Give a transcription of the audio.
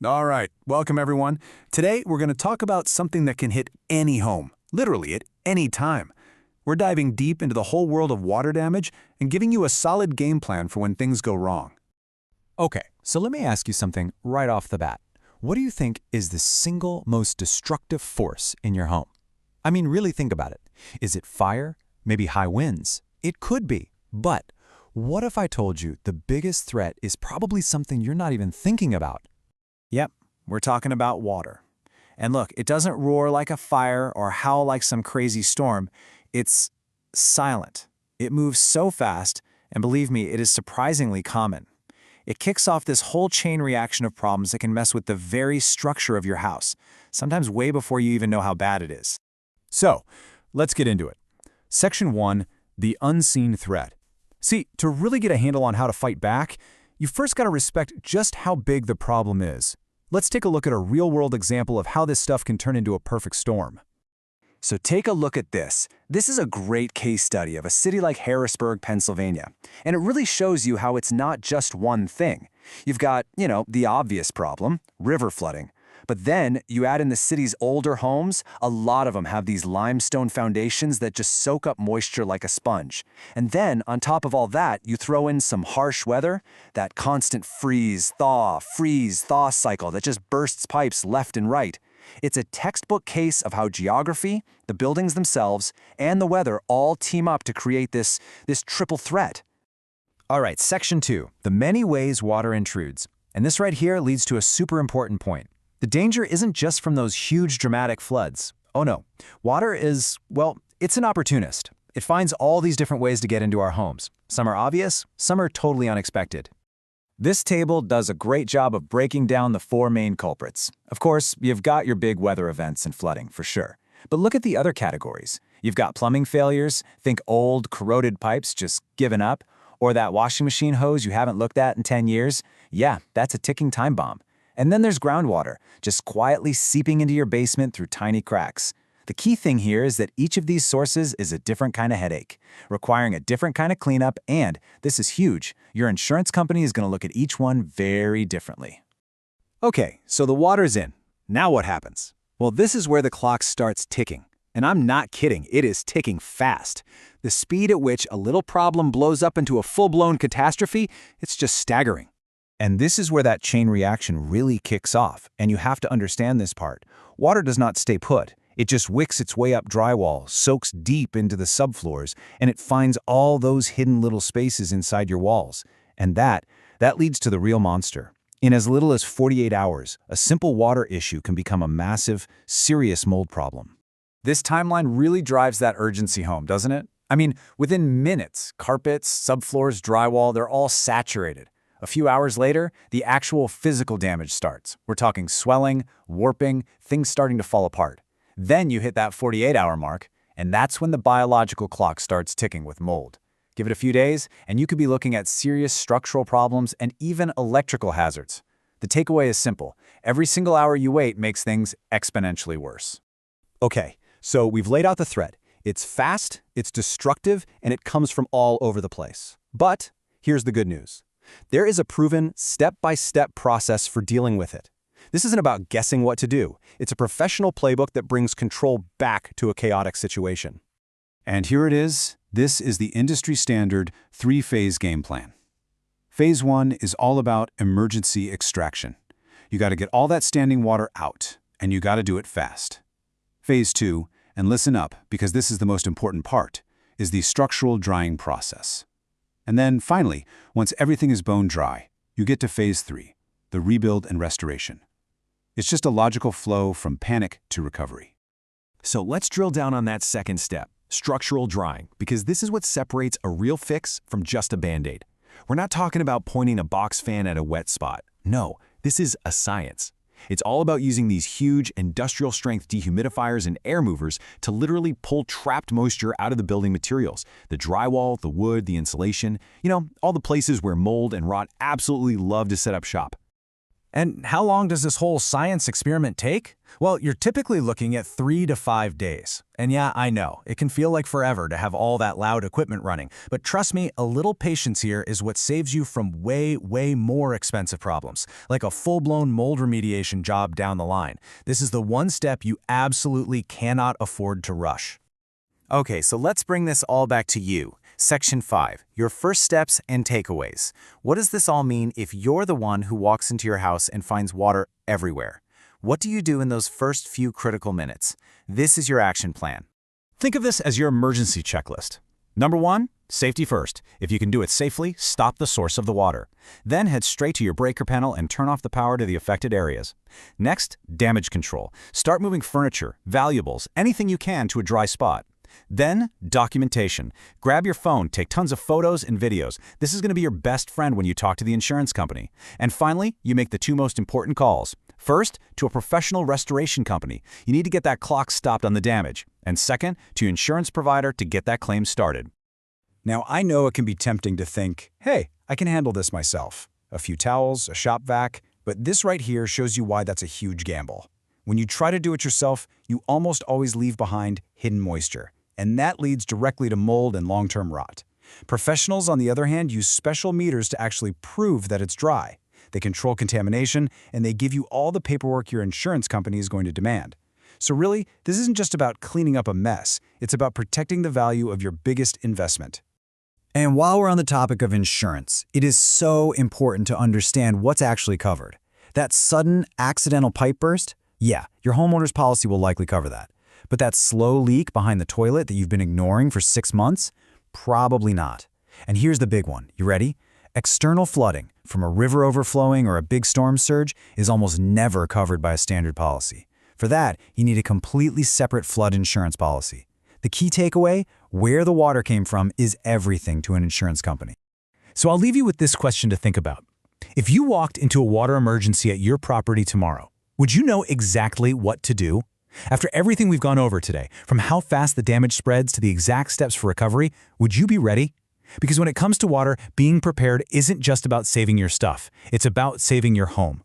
All right, welcome everyone. Today we're going to talk about something that can hit any home, literally at any time. We're diving deep into the whole world of water damage and giving you a solid game plan for when things go wrong. Okay, so let me ask you something right off the bat. What do you think is the single most destructive force in your home? I mean, really think about it. Is it fire? Maybe high winds? It could be. But what if I told you the biggest threat is probably something you're not even thinking about? Yep, we're talking about water. And look, it doesn't roar like a fire or howl like some crazy storm. It's silent. It moves so fast, and believe me, it is surprisingly common. It kicks off this whole chain reaction of problems that can mess with the very structure of your house, sometimes way before you even know how bad it is. So, let's get into it. Section 1, the unseen threat. See, to really get a handle on how to fight back, you first got to respect just how big the problem is. Let's take a look at a real-world example of how this stuff can turn into a perfect storm. So take a look at this. This is a great case study of a city like Harrisburg, Pennsylvania. And it really shows you how it's not just one thing. You've got, the obvious problem, river flooding. But then you add in the city's older homes, a lot of them have these limestone foundations that just soak up moisture like a sponge. And then, on top of all that, you throw in some harsh weather, that constant freeze-thaw cycle that just bursts pipes left and right. It's a textbook case of how geography, the buildings themselves, and the weather all team up to create this triple threat. All right, Section 2, the many ways water intrudes. And this right here leads to a super important point. The danger isn't just from those huge dramatic floods. Oh no, water is, well, it's an opportunist. It finds all these different ways to get into our homes. Some are obvious, some are totally unexpected. This table does a great job of breaking down the four main culprits. Of course, you've got your big weather events and flooding, for sure. But look at the other categories. You've got plumbing failures, think old, corroded pipes just giving up, or that washing machine hose you haven't looked at in 10 years. Yeah, that's a ticking time bomb. And then there's groundwater, just quietly seeping into your basement through tiny cracks. The key thing here is that each of these sources is a different kind of headache, requiring a different kind of cleanup, and, this is huge, your insurance company is going to look at each one very differently. Okay, so the water's in. Now what happens? Well, this is where the clock starts ticking. And I'm not kidding, it is ticking fast. The speed at which a little problem blows up into a full-blown catastrophe, it's just staggering. And this is where that chain reaction really kicks off, and you have to understand this part. Water does not stay put. It just wicks its way up drywall, soaks deep into the subfloors, and it finds all those hidden little spaces inside your walls. And that leads to the real monster. In as little as 48 hours, a simple water issue can become a massive, serious mold problem. This timeline really drives that urgency home, doesn't it? I mean, within minutes, carpets, subfloors, drywall, they're all saturated. A few hours later, the actual physical damage starts. We're talking swelling, warping, things starting to fall apart. Then you hit that 48-hour mark, and that's when the biological clock starts ticking with mold. Give it a few days, and you could be looking at serious structural problems and even electrical hazards. The takeaway is simple. Every single hour you wait makes things exponentially worse. Okay, so we've laid out the threat. It's fast, it's destructive, and it comes from all over the place. But here's the good news. There is a proven step-by-step process for dealing with it. This isn't about guessing what to do. It's a professional playbook that brings control back to a chaotic situation. And here it is. This is the industry-standard three-phase game plan. Phase 1 is all about emergency extraction. You got to get all that standing water out, and you got to do it fast. Phase 2, and listen up because this is the most important part, is the structural drying process. And then, finally, once everything is bone dry, you get to Phase 3, the rebuild and restoration. It's just a logical flow from panic to recovery. So let's drill down on that second step, structural drying, because this is what separates a real fix from just a Band-Aid. We're not talking about pointing a box fan at a wet spot. No, this is a science. It's all about using these huge industrial-strength dehumidifiers and air movers to literally pull trapped moisture out of the building materials, the drywall, the wood, the insulation, all the places where mold and rot absolutely love to set up shop. And how long does this whole science experiment take? Well, you're typically looking at 3 to 5 days. And yeah, I know, it can feel like forever to have all that loud equipment running. But trust me, a little patience here is what saves you from way, way more expensive problems, like a full-blown mold remediation job down the line. This is the one step you absolutely cannot afford to rush. Okay, so let's bring this all back to you. Section 5, your first steps and takeaways. What does this all mean if you're the one who walks into your house and finds water everywhere? What do you do in those first few critical minutes? This is your action plan. Think of this as your emergency checklist. Number 1, safety first. If you can do it safely, stop the source of the water. Then head straight to your breaker panel and turn off the power to the affected areas. Next, damage control. Start moving furniture, valuables, anything you can to a dry spot. Then, documentation. Grab your phone, take tons of photos and videos. This is going to be your best friend when you talk to the insurance company. And finally, you make the 2 most important calls. First, to a professional restoration company. You need to get that clock stopped on the damage. And second, to your insurance provider to get that claim started. Now, I know it can be tempting to think, hey, I can handle this myself. A few towels, a shop vac, but this right here shows you why that's a huge gamble. When you try to do it yourself, you almost always leave behind hidden moisture. And that leads directly to mold and long-term rot. Professionals, on the other hand, use special meters to actually prove that it's dry. They control contamination, and they give you all the paperwork your insurance company is going to demand. So really, this isn't just about cleaning up a mess. It's about protecting the value of your biggest investment. And while we're on the topic of insurance, it is so important to understand what's actually covered. That sudden, accidental pipe burst? Yeah, your homeowner's policy will likely cover that. But that slow leak behind the toilet that you've been ignoring for 6 months? Probably not. And here's the big one. You ready? External flooding from a river overflowing or a big storm surge is almost never covered by a standard policy. For that, you need a completely separate flood insurance policy. The key takeaway, where the water came from is everything to an insurance company. So I'll leave you with this question to think about. If you walked into a water emergency at your property tomorrow, would you know exactly what to do? After everything we've gone over today, from how fast the damage spreads to the exact steps for recovery, would you be ready? Because when it comes to water, being prepared isn't just about saving your stuff. It's about saving your home.